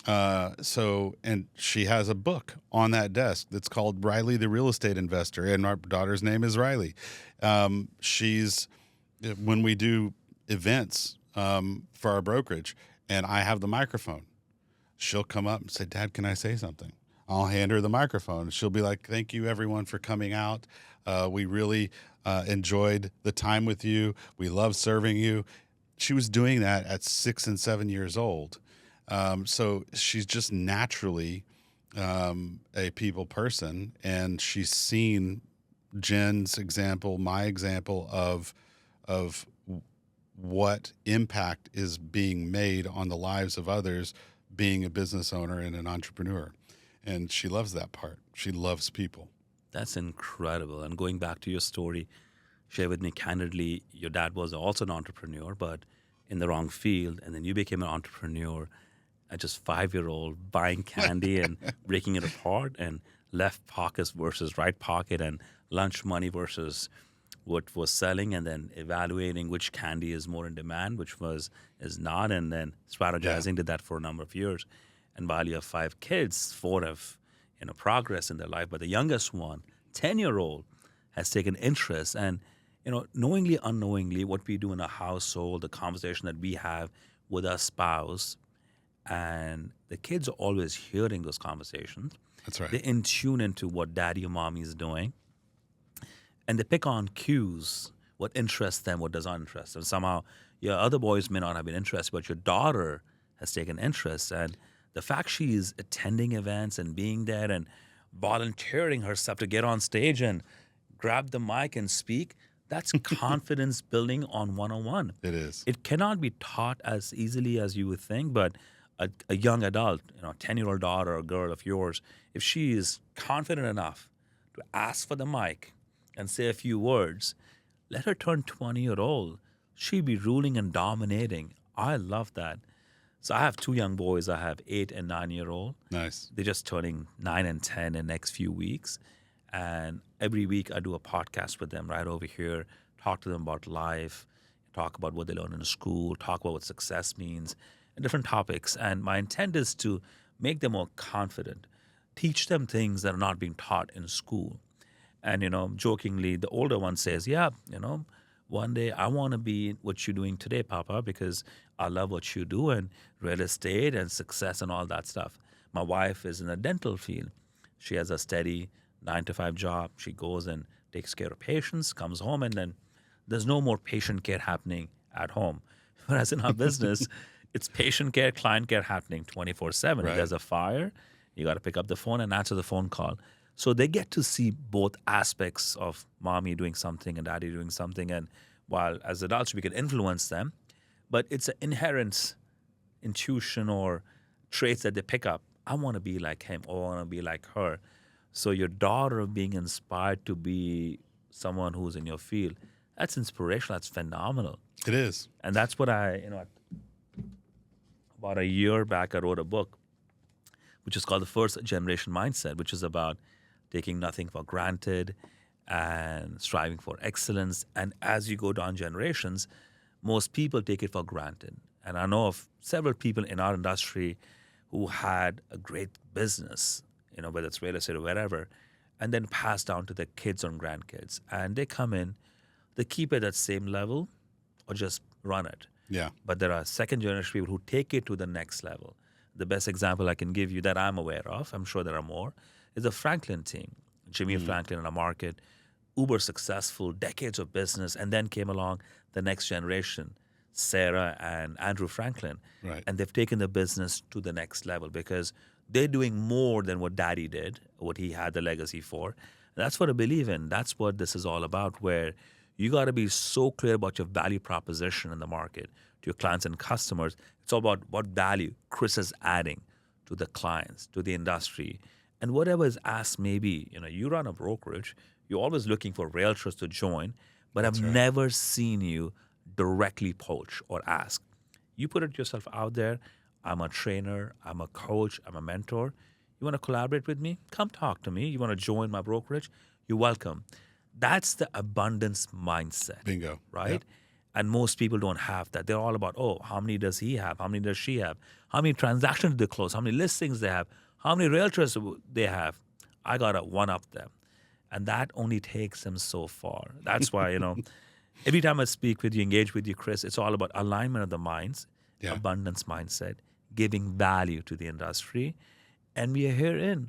And she has a book on that desk that's called Riley the Real Estate Investor, and our daughter's name is Riley. When we do events for our brokerage, and I have the microphone, she'll come up and say, "Dad, can I say something?" I'll hand her the microphone. She'll be like, "Thank you, everyone, for coming out. We really enjoyed the time with you. We love serving you." She was doing that at 6 and 7 years old. So she's just naturally a people person, and she's seen Jen's example, my example of what impact is being made on the lives of others being a business owner and an entrepreneur. And she loves that part. She loves people. That's incredible. And going back to your story, share with me candidly, your dad was also an entrepreneur, but in the wrong field. And then you became an entrepreneur at just 5-year-old, buying candy and breaking it apart, and left pockets versus right pocket, and lunch money versus what was selling, and then evaluating which candy is more in demand, which is not, and then strategizing. Did that for a number of years. And while you have 5 kids, 4 have progress in their life, but the youngest one, 10-year-old, has taken interest. And knowingly, unknowingly, what we do in a household, the conversation that we have with our spouse, and the kids are always hearing those conversations. That's right. They in tune into what daddy or mommy is doing, and they pick on cues, what interests them, what does not interest them. Somehow, your other boys may not have been interested, but your daughter has taken interest. And the fact she is attending events and being there and volunteering herself to get on stage and grab the mic and speak, that's confidence building on 101. It is. It cannot be taught as easily as you would think, but a young adult, 10-year-old daughter or girl of yours, if she is confident enough to ask for the mic and say a few words, let her turn 20-year-old. She'd be ruling and dominating. I love that. So I have 2 young boys. I have 8 and 9-year-old. Nice. They're just turning 9 and 10 in the next few weeks. And every week I do a podcast with them right over here, talk to them about life, talk about what they learn in school, talk about what success means, and different topics. And my intent is to make them more confident, teach them things that are not being taught in school. And, jokingly, the older one says, "Yeah, one day I want to be what you're doing today, Papa, because I love what you do, and real estate and success and all that stuff." My wife is in the dental field. She has a steady 9-to-5 job. She goes and takes care of patients, comes home, and then there's no more patient care happening at home. Whereas in our business, it's patient care, client care happening 24/7. Right. If there's a fire, you got to pick up the phone and answer the phone call. So they get to see both aspects of mommy doing something and daddy doing something. And while as adults we can influence them, but it's an inherent intuition or traits that they pick up. I want to be like him, or I want to be like her. So your daughter being inspired to be someone who's in your field, that's inspirational. That's phenomenal. It is. And that's what about a year back, I wrote a book, which is called The First Generation Mindset, which is about taking nothing for granted and striving for excellence. And as you go down generations, most people take it for granted. And I know of several people in our industry who had a great business, whether it's real estate or wherever, and then pass down to their kids or grandkids. And they come in, they keep it at same level or just run it. Yeah. But there are second generation people who take it to the next level. The best example I can give you that I'm aware of, I'm sure there are more, is the Franklin team. Jimmy Franklin in a market, uber successful, decades of business, and then came along the next generation, Sarah and Andrew Franklin. Right. And they've taken the business to the next level because they're doing more than what daddy did, what he had the legacy for. And that's what I believe in. That's what this is all about, where You got to be so clear about your value proposition in the market to your clients and customers. It's all about what value Chris is adding to the clients, to the industry, and whatever is asked. Maybe you run a brokerage. You're always looking for realtors to join, but I've That's right. never seen you directly poach or ask. You put it yourself out there. I'm a trainer. I'm a coach. I'm a mentor. You want to collaborate with me? Come talk to me. You want to join my brokerage? You're welcome. That's the abundance mindset, Bingo. right? Yep. And most people don't have that. They're all about, oh, how many does he have? How many does she have? How many transactions do they close? How many listings they have? How many realtors they have? I got to one up them. And that only takes them so far. That's why, every time I speak with you, engage with you, Chris, it's all about alignment of the minds, Yeah. abundance mindset, giving value to the industry. And we are here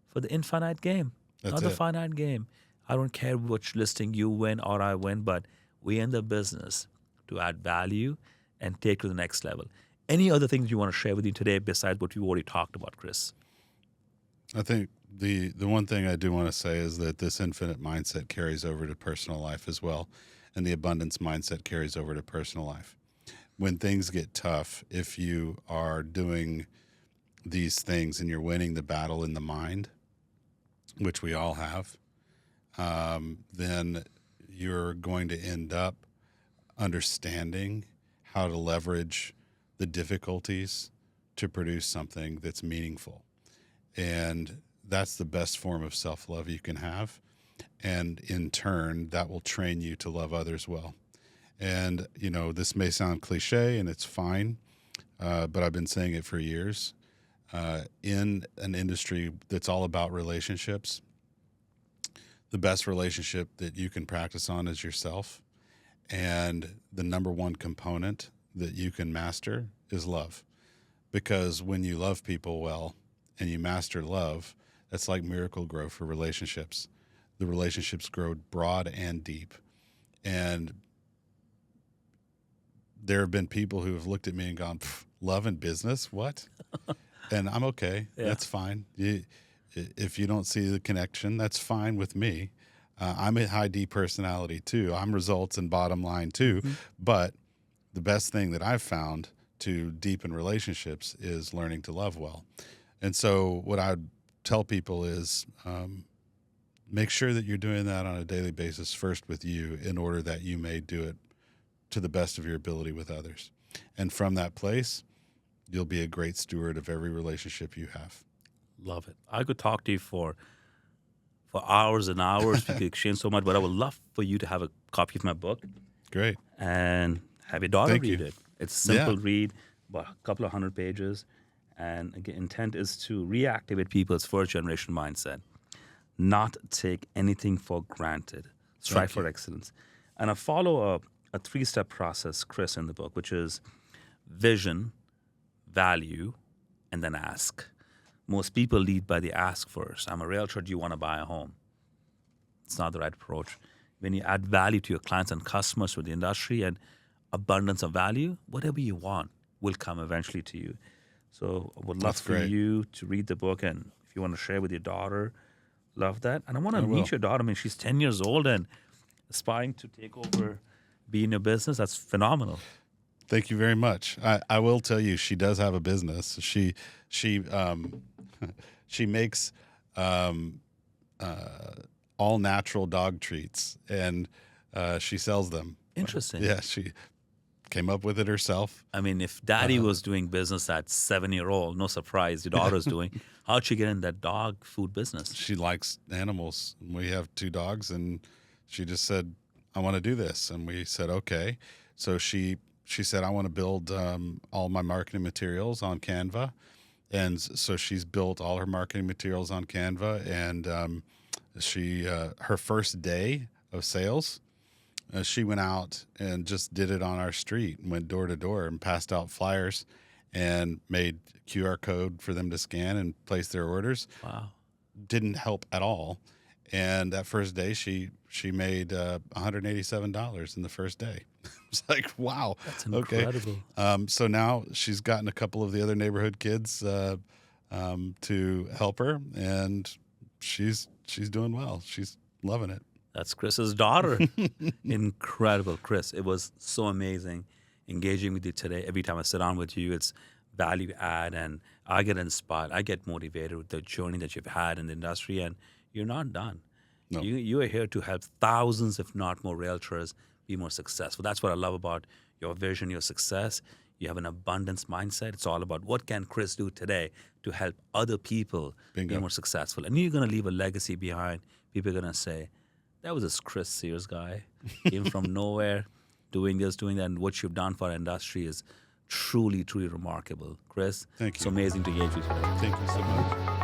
for the infinite game, That's not the it. finite game. I don't care which listing you win or I win, but we in the business to add value and take to the next level. Any other things you want to share with you today besides what you already talked about, Chris? I think the one thing I do want to say is that this infinite mindset carries over to personal life as well, and the abundance mindset carries over to personal life. When things get tough, if you are doing these things and you're winning the battle in the mind, which we all have, then you're going to end up understanding how to leverage the difficulties to produce something that's meaningful. And that's the best form of self-love you can have. And in turn, that will train you to love others well. And, this may sound cliche and it's fine, but I've been saying it for years. In an industry that's all about relationships, the best relationship that you can practice on is yourself. And the number one component that you can master is love. Because when you love people well and you master love, that's like miracle grow for relationships. The relationships grow broad and deep. And there have been people who have looked at me and gone, love and business? What? And I'm okay. Yeah. That's fine. If you don't see the connection, that's fine with me. I'm a high D personality too. I'm results and bottom line too. Mm-hmm. But the best thing that I've found to deepen relationships is learning to love well. And so what I would tell people is make sure that you're doing that on a daily basis first with you in order that you may do it to the best of your ability with others. And from that place, you'll be a great steward of every relationship you have. Love it. I could talk to you for hours and hours. We could exchange so much, but I would love for you to have a copy of my book Great. and have your daughter Thank read you. it. It's a simple Yeah. read, about a couple of 100 pages. And again, intent is to reactivate people's first generation mindset, not take anything for granted, strive for excellence. And I follow a 3-step process, Chris, in the book, which is vision, value, and then ask. Most people lead by the ask first. I'm a realtor. Do you want to buy a home? It's not the right approach. When you add value to your clients and customers with the industry and abundance of value, whatever you want will come eventually to you. So I would love That's for great. you to read the book, and if you want to share with your daughter, love that. And I want to will. meet your daughter. I mean, she's 10 years old and aspiring to take over, be in your business. That's phenomenal. Thank you very much. I will tell you, she does have a business. She she makes all natural dog treats, and she sells them. Interesting. Yeah, she came up with it herself. I mean, if daddy was doing business at 7-year-old, no surprise, your daughter's doing. How'd she get in that dog food business? She likes animals. We have 2 dogs, and she just said, "I want to do this," and we said, "Okay." So she said, "I want to build all my marketing materials on Canva," and so she's built all her marketing materials on Canva. And she her first day of sales, she went out and just did it on our street and went door to door and passed out flyers and made QR code for them to scan and place their orders. Wow. Didn't help at all. And that first day, she made $187 in the first day. It's like, wow. That's Okay. incredible. So now she's gotten a couple of the other neighborhood kids to help her, and she's doing well. She's loving it. That's Chris's daughter. Incredible, Chris. It was so amazing engaging with you today. Every time I sit down with you, it's value add, and I get inspired. I get motivated with the journey that you've had in the industry, and you're not done. No. You are here to help thousands, if not more, realtors be more successful. That's what I love about your vision, your success. You have an abundance mindset. It's all about what can Chris do today to help other people Bingo. be more successful. And you're going to leave a legacy behind. People are going to say, that was this Chris Sears guy, came from nowhere, doing this, doing that. And what you've done for our industry is truly, truly remarkable. Chris, Thank it's you. amazing to engage with you today. Thank you so much.